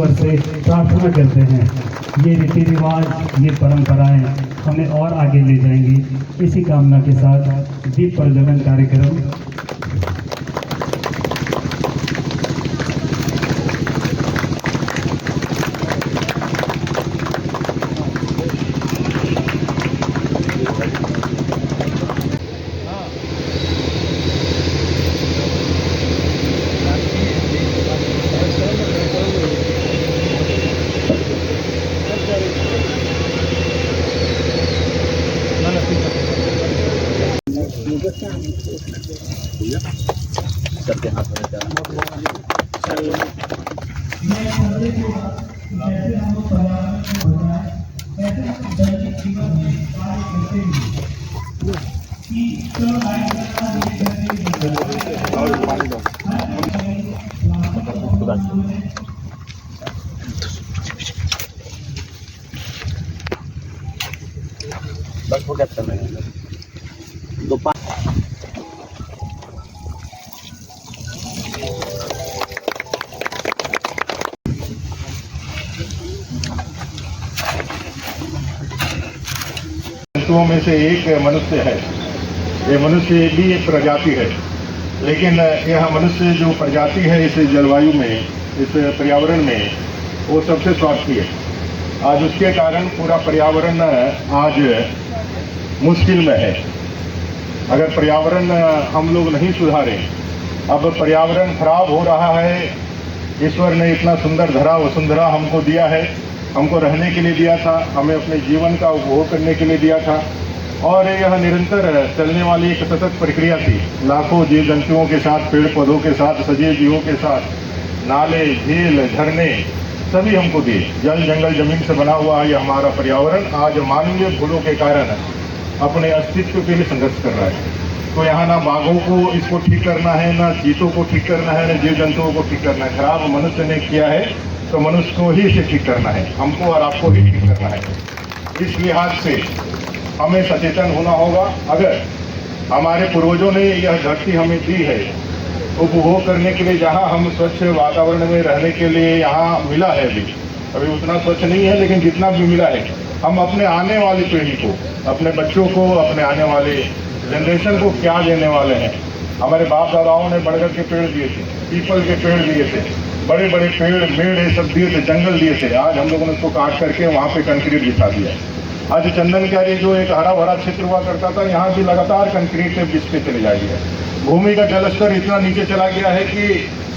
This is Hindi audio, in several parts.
ईश्वर से प्रार्थना करते हैं। ये रीति रिवाज, ये परंपराएं हमें और आगे ले जाएंगी। इसी कामना के साथ दीप प्रज्वलन कार्यक्रम सबके हाथ में बस हो गया दो जंतुओं में से एक मनुष्य है। ये मनुष्य भी एक प्रजाति है, लेकिन यह मनुष्य जो प्रजाति है इस जलवायु में, इस पर्यावरण में, वो सबसे स्वार्थी है। आज उसके कारण पूरा पर्यावरण आज मुश्किल में है। अगर पर्यावरण हम लोग नहीं सुधारें, अब पर्यावरण खराब हो रहा है। ईश्वर ने इतना सुंदर धरा वसुंधरा हमको दिया है, हमको रहने के लिए दिया था, हमें अपने जीवन का उपभोग करने के लिए दिया था, और यह निरंतर चलने वाली एक सतत प्रक्रिया थी। लाखों जीव जंतुओं के साथ, पेड़ पौधों के साथ, सजीव जीवों के साथ, नाले, झील, झरने सभी हमको दिए। जल, जंगल, जमीन से बना हुआ है यह हमारा पर्यावरण आज मानवीय भूलों के कारण अपने अस्तित्व के लिए संघर्ष कर रहा है। तो यहाँ ना बाघों को इसको ठीक करना है, ना चीतों को ठीक करना है, ना जीव जंतुओं को ठीक करना है। खराब मनुष्य ने किया है तो मनुष्य को ही इसे ठीक करना है, हमको और आपको ही ठीक करना है। इस लिहाज से हमें सचेतन होना होगा। अगर हमारे पूर्वजों ने यह धरती हमें दी है, उपभोग करने के लिए, जहाँ हम स्वच्छ वातावरण में रहने के लिए यहाँ मिला है, अभी उतना स्वच्छ नहीं है, लेकिन जितना भी मिला है, हम अपने आने वाली पीढ़ी को, अपने बच्चों को, अपने आने वाले जनरेशन को क्या देने वाले हैं। हमारे बाप दादाओं ने बरगद के पेड़ दिए थे, पीपल के पेड़ दिए थे, बड़े बड़े पेड़, मेड़ ये सब दिए थे, जंगल दिए थे। आज हम लोगों ने उसको काट करके वहाँ पे कंक्रीट बिछा दिया। आज चंदन क्यारी जो एक हरा भरा क्षेत्र हुआ करता था, यहाँ भी लगातार कंक्रीट बिछते चले जा रही है। भूमि का जलस्तर इतना नीचे चला गया है कि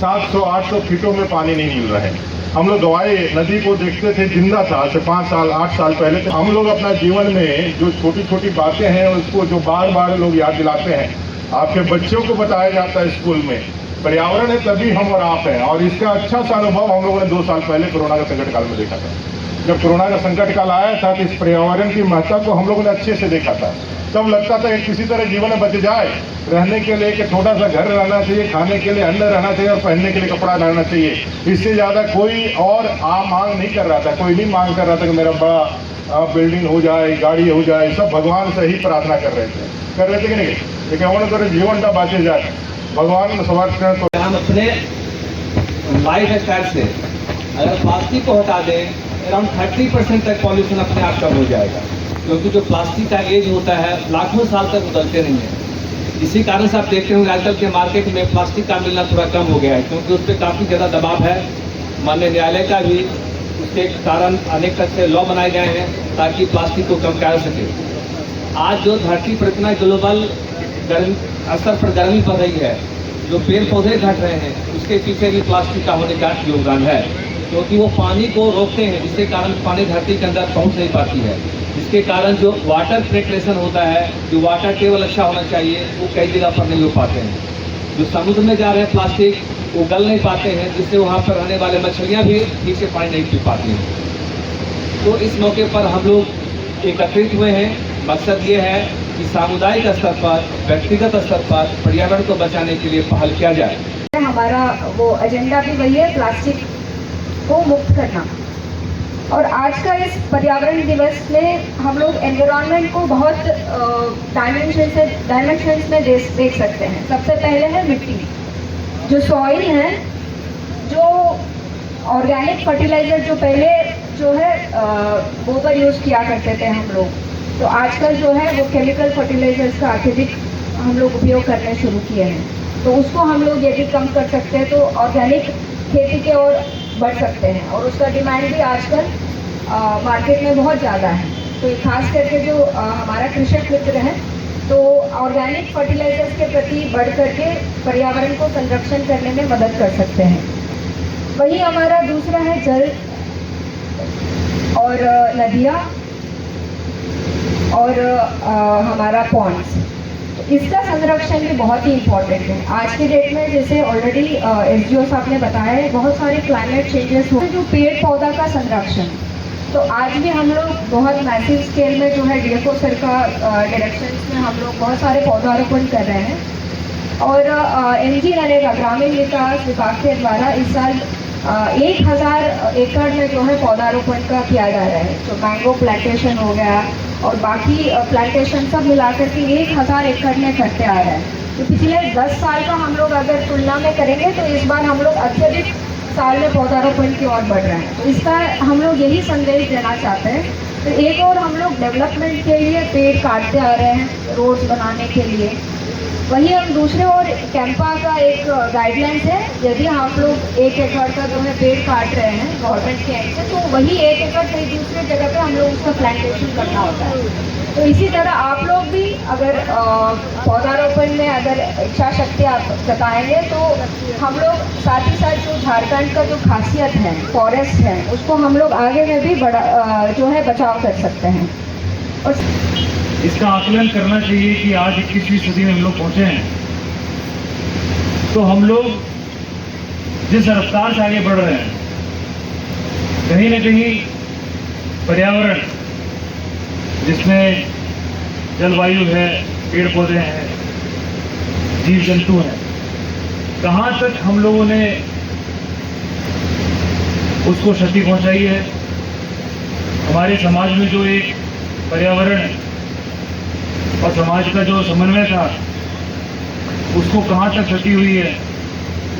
700-800 फीटों में पानी नहीं मिल रहा है। हम लोग गवाई नदी को देखते थे, जिंदा था। आज से 5 साल 8 साल पहले तो हम लोग अपना जीवन में जो छोटी छोटी बातें हैं उसको जो बार बार लोग याद दिलाते हैं, आपके बच्चों को बताया जाता है स्कूल में। पर्यावरण है तभी हम और आप हैं, और इसका अच्छा सा अनुभव हम लोगों ने 2 साल पहले कोरोना का संकट काल में देखा था। जब कोरोना का संकट काल आया था तो इस पर्यावरण की महत्ता को हम लोगों ने अच्छे से देखा था। तब लगता था कि किसी तरह जीवन में बच जाए, रहने के लिए एक छोटा सा घर रहना चाहिए, खाने के लिए अन्न रहना चाहिए और पहनने के लिए कपड़ा रहना चाहिए। इससे ज़्यादा कोई और मांग नहीं कर रहा था। कोई नहीं मांग कर रहा था कि मेरा बड़ा बिल्डिंग हो जाए, गाड़ी हो जाए। सब भगवान से ही प्रार्थना कर रहे थे कि नहीं? लेकिन उन्होंने तो जीवन का बाँचे जाए, भगवान समर्थन। तो हम अपने लाइफ स्टाइल से अगर प्लास्टिक को हटा दें, अराउंड 30% तक पॉल्यूशन अपने आप कम हो जाएगा। क्योंकि जो प्लास्टिक का एज होता है लाखों साल तक बदलते नहीं है। इसी कारण से आप देखते होंगे आजकल के मार्केट में प्लास्टिक का मिलना थोड़ा कम हो गया है, क्योंकि उस पर काफ़ी ज़्यादा दबाव है। माननीय न्यायालय का भी उसके कारण अनेक तरह से लॉ बनाए गए हैं ताकि प्लास्टिक को कम किया जा सके। आज जो धरती पर इतना ग्लोबल स्तर पर गर्मी बढ़ रही है, जो पेड़ पौधे घट रहे हैं, उसके पीछे भी प्लास्टिक का होने का योगदान है। क्योंकि वो पानी को रोकते हैं, जिसके कारण पानी धरती के अंदर पहुंच नहीं पाती है। जिसके कारण जो वाटर पेनिट्रेशन होता है, जो वाटर टेबल अच्छा होना चाहिए, वो कई जगह पर नहीं हो पाते हैं। जो समुद्र में जा रहे हैं प्लास्टिक, वो गल नहीं पाते हैं, जिससे वहाँ पर रहने वाले मछलियाँ भी ठीक से पानी नहीं पी पाती हैं। तो इस मौके पर हम लोग एकत्रित हुए हैं। मकसद ये है कि सामुदायिक स्तर पर, व्यक्तिगत स्तर पर पर्यावरण को बचाने के लिए पहल किया जाए। हमारा वो एजेंडा भी वही है, प्लास्टिक को मुक्त करना। और आज का इस पर्यावरण दिवस में हम लोग एनवायरनमेंट को बहुत डायमेंशंस में देख सकते हैं। सबसे पहले है मिट्टी, जो सॉइल है, जो ऑर्गेनिक फर्टिलाइज़र जो पहले जो है गोबर यूज़ किया करते थे हम लोग, तो आजकल जो है वो केमिकल फर्टिलाइजर्स का अत्यधिक हम लोग उपयोग करने शुरू किए हैं। तो उसको हम लोग यदि कम कर सकते हैं तो ऑर्गेनिक खेती के ओर बढ़ सकते हैं, और उसका डिमांड भी आजकल मार्केट में बहुत ज़्यादा है। तो खास करके जो हमारा कृषक मित्र है तो ऑर्गेनिक फर्टिलाइजर्स के प्रति बढ़ करके पर्यावरण को संरक्षण करने में मदद कर सकते हैं। वही हमारा दूसरा है जल और नदियाँ और हमारा पॉन्ड्स, इसका संरक्षण भी बहुत ही इम्पोर्टेंट है आज के डेट में। जैसे ऑलरेडी SGO साहब ने बताया है, बहुत सारे क्लाइमेट चेंजेस हो, जो पेड़ पौधा का संरक्षण, तो आज भी हम लोग बहुत मैसिव स्केल में जो है DFO सर का डायरेक्शन में हम लोग बहुत सारे पौधारोपण कर रहे हैं। और MG नरेगा ग्रामीण विकास विभाग के द्वारा इस साल 1000 एकड़ में जो है पौधारोपण का किया जा रहा है। तो मैंगो प्लांटेशन हो गया और बाकी प्लांटेशन सब मिलाकर के 1000 एकड़ में करते आ रहा है। तो पिछले 10 साल का हम लोग अगर तुलना में करेंगे तो इस बार हम लोग अत्यधिक साल में पौधारोपण की ओर बढ़ रहे हैं। तो इसका हम लोग यही संदेश देना चाहते हैं। तो एक और हम लोग डेवलपमेंट के लिए पेड़ काटते आ रहे हैं रोड्स बनाने के लिए, वही हम दूसरे और कैंपा का एक गाइडलाइंस है, यदि आप लोग 1 एकड़ का जो है पेड़ काट रहे हैं गवर्नमेंट के एंड से, तो वही 1 एकड़ कहीं दूसरे जगह पे हम लोग उसका प्लांटेशन करना होता है। तो इसी तरह आप लोग भी अगर पौधारोपण में अगर इच्छा शक्ति आप जताएंगे तो हम लोग साथ ही साथ जो झारखंड का जो खासियत है फॉरेस्ट है उसको हम लोग आगे में भी बड़ा जो है बचाव कर सकते हैं। और इसका आकलन करना चाहिए कि आज 21वीं सदी में हम लोग पहुंचे हैं, तो हम लोग जिस रफ्तार से आगे बढ़ रहे हैं, कहीं न कहीं पर्यावरण जिसमें जलवायु है, पेड़ पौधे हैं, जीव जंतु हैं, कहाँ तक हम लोगों ने उसको क्षति पहुंचाई है। हमारे समाज में जो एक पर्यावरण और समाज का जो समन्वय था उसको कहाँ तक क्षति हुई है,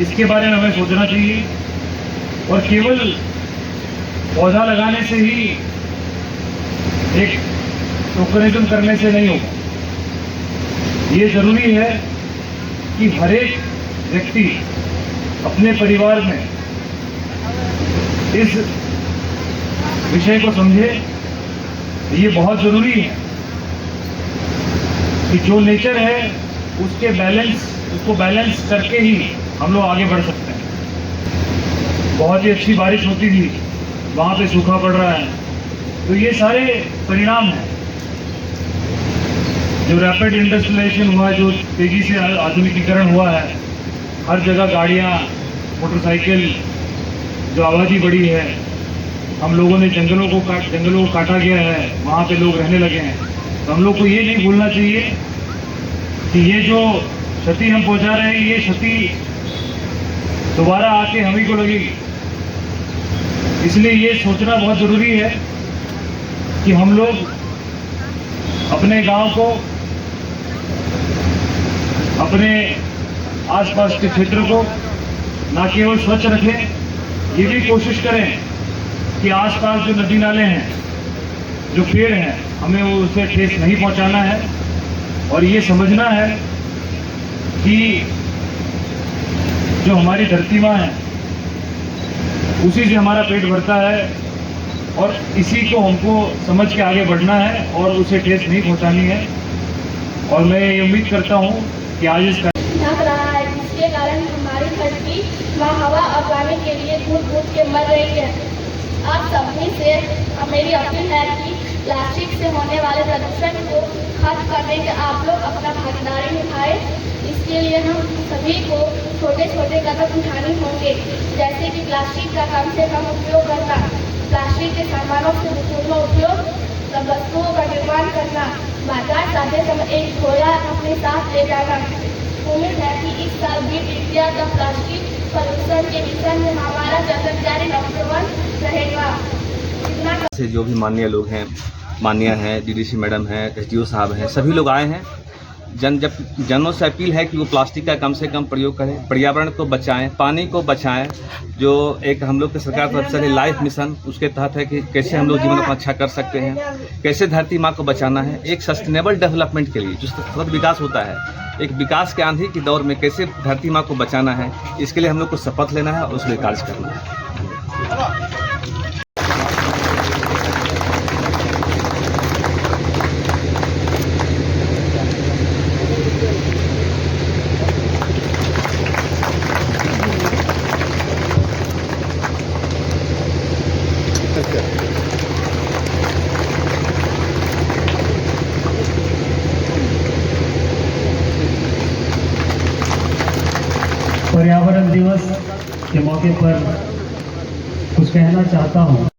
इसके बारे में हमें सोचना चाहिए। और केवल पौधा लगाने से ही, एक टोकनिज्म करने से नहीं होगा। ये जरूरी है कि हर एक व्यक्ति अपने परिवार में इस विषय को समझे। ये बहुत जरूरी है कि जो नेचर है उसको बैलेंस करके ही हम लोग आगे बढ़ सकते हैं। बहुत ही अच्छी बारिश होती थी, वहाँ पे सूखा पड़ रहा है, तो ये सारे परिणाम हैं। जो रैपिड इंडस्ट्रियलाइजेशन हुआ है, जो तेजी से आधुनिकीकरण हुआ है, हर जगह गाड़ियाँ, मोटरसाइकिल, जो आबादी बढ़ी है, हम लोगों ने जंगलों को काटा गया है, वहाँ पे लोग रहने लगे हैं। तो हम लोग को ये नहीं भूलना चाहिए कि ये जो क्षति हम पहुंचा रहे हैं, ये क्षति दोबारा आके हम ही को लगेगी। इसलिए ये सोचना बहुत ज़रूरी है कि हम लोग अपने गांव को, अपने आसपास के क्षेत्र को ना केवल स्वच्छ रखें, ये भी कोशिश करें कि आसपास जो नदी नाले हैं, जो पेड़ हैं, हमें वो उसे ठेस नहीं पहुंचाना है। और ये समझना है कि जो हमारी धरती माँ है उसी से हमारा पेट भरता है, और इसी को हमको समझ के आगे बढ़ना है और उसे ठेस नहीं पहुंचानी है। और मैं ये उम्मीद करता हूँ कि आज इसका ढक रहा है, जिसके कारण हमारी धरती व हवा अपनाने के लिए घुट के मर रही है। आप सभी से मेरी अपील है कि प्लास्टिक से होने वाले प्रदूषण को खत्म करने के आप लोग अपना भागीदारी निभाएं। इसके लिए हम सभी को छोटे छोटे कदम उठाने होंगे, जैसे कि प्लास्टिक का कम से कम उपयोग करना, प्लास्टिक के सामानों से पूर्ण उपयोग, वस्तुओं का निर्माण करना, बाजार जाते समय एक झोला अपने साथ ले जाना। उम्मीद है कि इस साल भी इंडिया का प्लास्टिक प्रदूषण के विषय में हमारा जतन जारी नंबर 1 रहेगा। से जो भी माननीय लोग हैं, माननीय हैं, DDC मैडम हैं, SDO साहब हैं, सभी लोग आए हैं जनों से अपील है कि वो प्लास्टिक का कम से कम प्रयोग करें, पर्यावरण को बचाएं, पानी को बचाएं। जो एक हम लोग की सरकार तरफ से लाइफ मिशन, उसके तहत है कि कैसे हम लोग जीवन अपना अच्छा कर सकते हैं, कैसे धरती माँ को बचाना है। एक सस्टेनेबल डेवलपमेंट के लिए जो सतत विकास होता है, एक विकास के आंधी की दौर में कैसे धरती माँ को बचाना है, इसके लिए हम लोग को शपथ लेना है और उसके लिए कार्य करना है। पर्यावरण दिवस के मौके पर कुछ कहना चाहता हूँ।